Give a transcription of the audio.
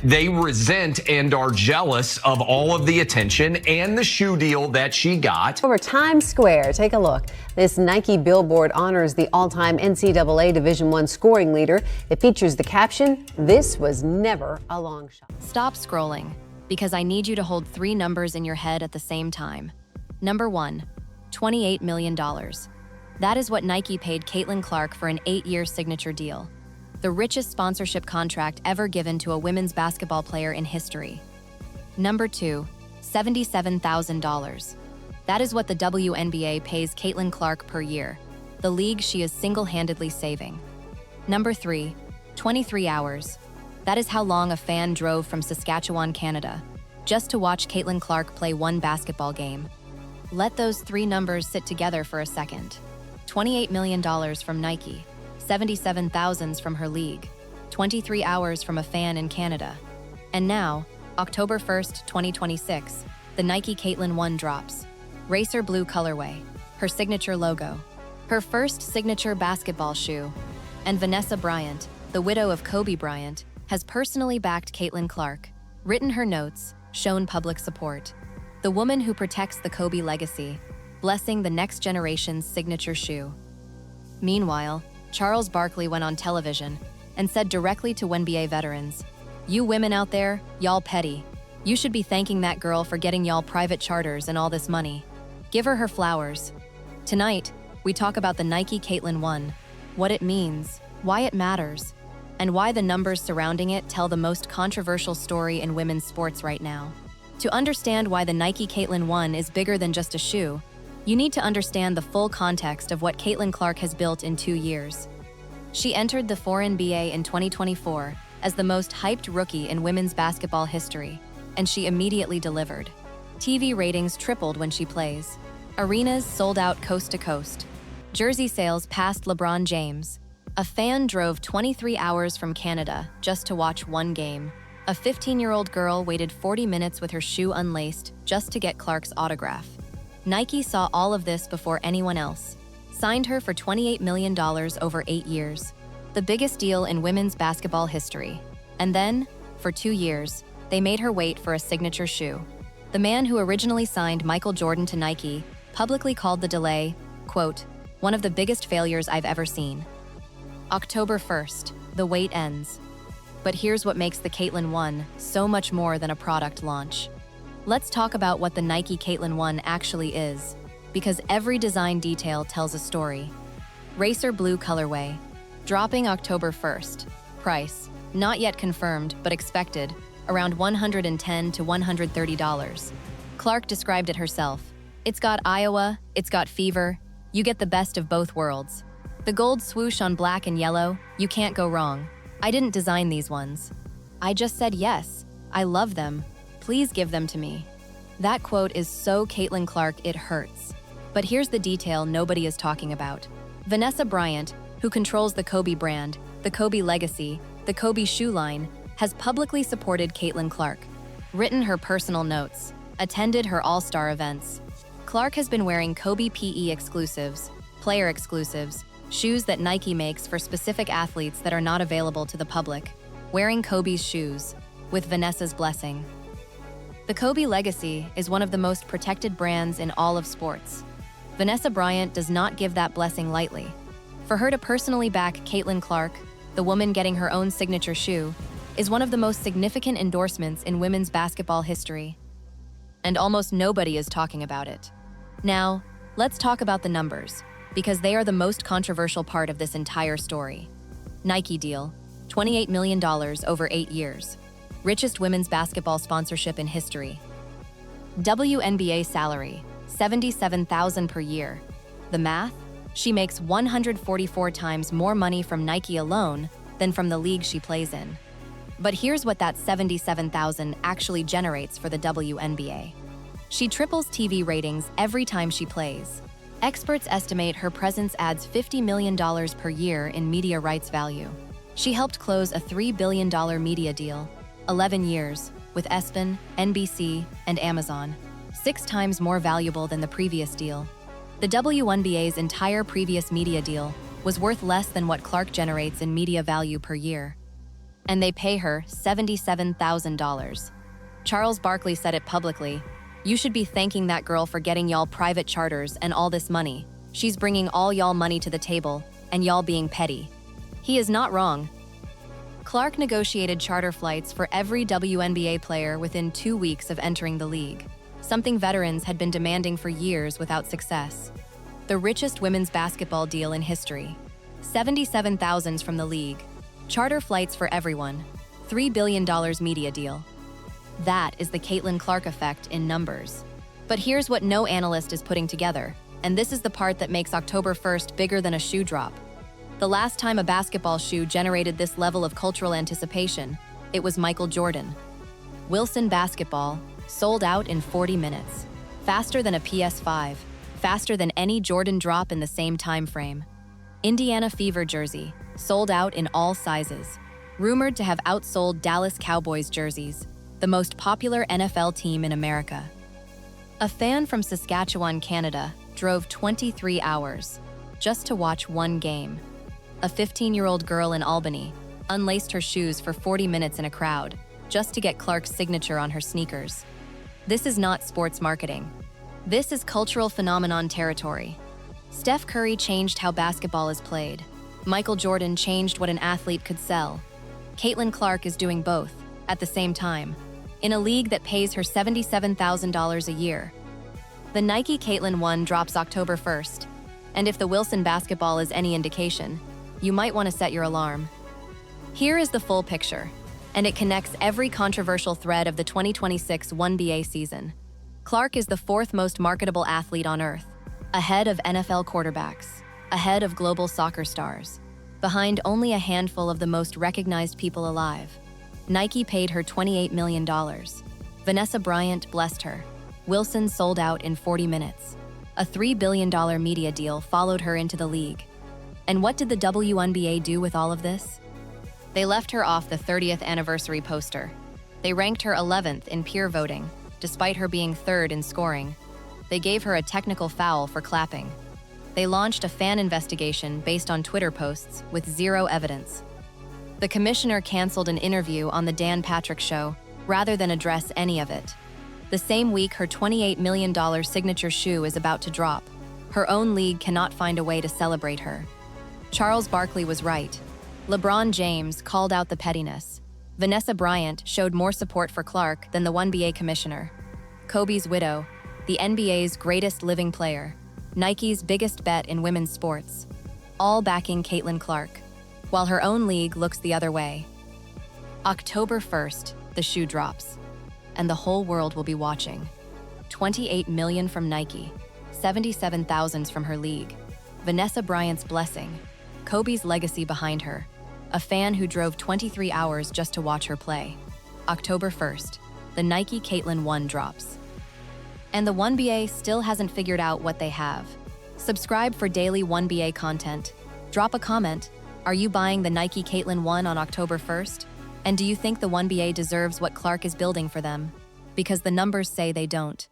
they resent and are jealous of all of the attention and the shoe deal that she got. Over Times Square, take a look. This Nike billboard honors the all-time NCAA Division I scoring leader. It features the caption, "This was never a long shot." Stop scrolling, because I need you to hold 3 numbers in your head at the same time. Number 1, $28 million. That is what Nike paid Caitlyn Clark for an 8-year signature deal, the richest sponsorship contract ever given to a women's basketball player in history. Number 2, $77,000. That is what the WNBA pays Caitlyn Clark per year, the league she is single-handedly saving. Number 3, 23 hours. That is how long a fan drove from Saskatchewan, Canada, just to watch Caitlyn Clark play one basketball game. Let those 3 numbers sit together for a second. $28 million from Nike, $77,000 from her league, 23 hours from a fan in Canada. And now, October 1st, 2026, the Nike Caitlyn 1 drops. Racer blue colorway, her signature logo, her first signature basketball shoe. And Vanessa Bryant, the widow of Kobe Bryant, has personally backed Caitlyn Clark, written her notes, shown public support. The woman who protects the Kobe legacy, blessing the next generation's signature shoe. Meanwhile, Charles Barkley went on television and said directly to Wnba veterans, "You women out there, y'all petty. You should be thanking that girl for getting y'all private charters and all this money. Give her flowers." Tonight, we talk about the Nike Caitlyn 1, what it means, why it matters, and why the numbers surrounding it tell the most controversial story in women's sports right now. To understand why the Nike Caitlyn 1 is bigger than just a shoe, you need to understand the full context of what Caitlyn Clark has built in 2 years. She entered the Wnba in 2024 as the most hyped rookie in women's basketball history, and she immediately delivered. TV ratings tripled when she plays. Arenas sold out coast to coast. Jersey sales passed LeBron James. A fan drove 23 hours from Canada just to watch one game. A 15-year-old girl waited 40 minutes with her shoe unlaced just to get Clark's autograph. Nike saw all of this before anyone else. Signed her for $28 million over 8 years, the biggest deal in women's basketball history. And then, for 2 years, they made her wait for a signature shoe. The man who originally signed Michael Jordan to Nike publicly called the delay, quote, "one of the biggest failures I've ever seen." October 1st, the wait ends. But here's what makes the Caitlyn 1 so much more than a product launch. Let's talk about what the Nike Caitlyn 1 actually is, because every design detail tells a story. Racer blue colorway, dropping October 1st. Price, not yet confirmed, but expected, around $110 to $130. Clark described it herself. "It's got Iowa, it's got fever, you get the best of both worlds. The gold swoosh on black and yellow, you can't go wrong. I didn't design these ones. I just said yes, I love them. Please give them to me." That quote is so Caitlyn Clark it hurts. But here's the detail nobody is talking about. Vanessa Bryant, who controls the Kobe brand, the Kobe legacy, the Kobe shoe line, has publicly supported Caitlyn Clark, written her personal notes, attended her all-star events. Clark has been wearing Kobe PE exclusives, player exclusives, shoes that Nike makes for specific athletes that are not available to the public, wearing Kobe's shoes, with Vanessa's blessing. The Kobe legacy is one of the most protected brands in all of sports. Vanessa Bryant does not give that blessing lightly. For her to personally back Caitlyn Clark, the woman getting her own signature shoe, is one of the most significant endorsements in women's basketball history. And almost nobody is talking about it. Now, let's talk about the numbers, because they are the most controversial part of this entire story. Nike deal, $28 million over 8 years. Richest women's basketball sponsorship in history. WNBA salary, $77,000 per year. The math? She makes 144 times more money from Nike alone than from the league she plays in. But here's what that $77,000 actually generates for the WNBA. She triples TV ratings every time she plays. Experts estimate her presence adds $50 million per year in media rights value. She helped close a $3 billion media deal, 11 years, with ESPN, NBC, and Amazon, 6 times more valuable than the previous deal. The WNBA's entire previous media deal was worth less than what Clark generates in media value per year. and they pay her $77,000. Charles Barkley said it publicly. "You should be thanking that girl for getting y'all private charters and all this money. She's bringing all y'all money to the table, and y'all being petty." He is not wrong. Clark negotiated charter flights for every WNBA player within 2 weeks of entering the league, something veterans had been demanding for years without success. The richest women's basketball deal in history. $77,000 from the league. Charter flights for everyone. $3 billion media deal. That is the Caitlyn Clark effect in numbers. But here's what no analyst is putting together, and this is the part that makes October 1st bigger than a shoe drop. The last time a basketball shoe generated this level of cultural anticipation, it was Michael Jordan. Wilson basketball sold out in 40 minutes. Faster than a PS5, faster than any Jordan drop in the same time frame. Indiana Fever jersey, sold out in all sizes. Rumored to have outsold Dallas Cowboys jerseys, the most popular NFL team in America. A fan from Saskatchewan, Canada, drove 23 hours just to watch one game. A 15-year-old girl in Albany unlaced her shoes for 40 minutes in a crowd just to get Clark's signature on her sneakers. This is not sports marketing. This is cultural phenomenon territory. Steph Curry changed how basketball is played. Michael Jordan changed what an athlete could sell. Caitlyn Clark is doing both at the same time, in a league that pays her $77,000 a year. The Nike Caitlyn 1 drops October 1st, and if the Wilson basketball is any indication, you might want to set your alarm. Here is the full picture, and it connects every controversial thread of the 2026 Wnba season. Clark is the fourth most marketable athlete on earth, ahead of NFL quarterbacks, ahead of global soccer stars, behind only a handful of the most recognized people alive. Nike paid her $28 million. Vanessa Bryant blessed her. Wilson sold out in 40 minutes. A $3 billion media deal followed her into the league. And what did the WNBA do with all of this? They left her off the 30th anniversary poster. They ranked her 11th in peer voting, despite her being third in scoring. They gave her a technical foul for clapping. They launched a fan investigation based on Twitter posts with zero evidence. The commissioner canceled an interview on the Dan Patrick Show rather than address any of it. The same week, her $28 million signature shoe is about to drop. Her own league cannot find a way to celebrate her. Charles Barkley was right. LeBron James called out the pettiness. Vanessa Bryant showed more support for Clark than the Wnba commissioner. Kobe's widow, the NBA's greatest living player, Nike's biggest bet in women's sports, all backing Caitlyn Clark, while her own league looks the other way. October 1st, the shoe drops, and the whole world will be watching. $28 million from Nike, $77,000 from her league, Vanessa Bryant's blessing, Kobe's legacy behind her, a fan who drove 23 hours just to watch her play. October 1st, the Nike Caitlyn 1 drops. And the Wnba still hasn't figured out what they have. Subscribe for daily Wnba content. Drop a comment. Are you buying the Nike Caitlyn 1 on October 1st? And do you think the Wnba deserves what Clark is building for them? Because the numbers say they don't.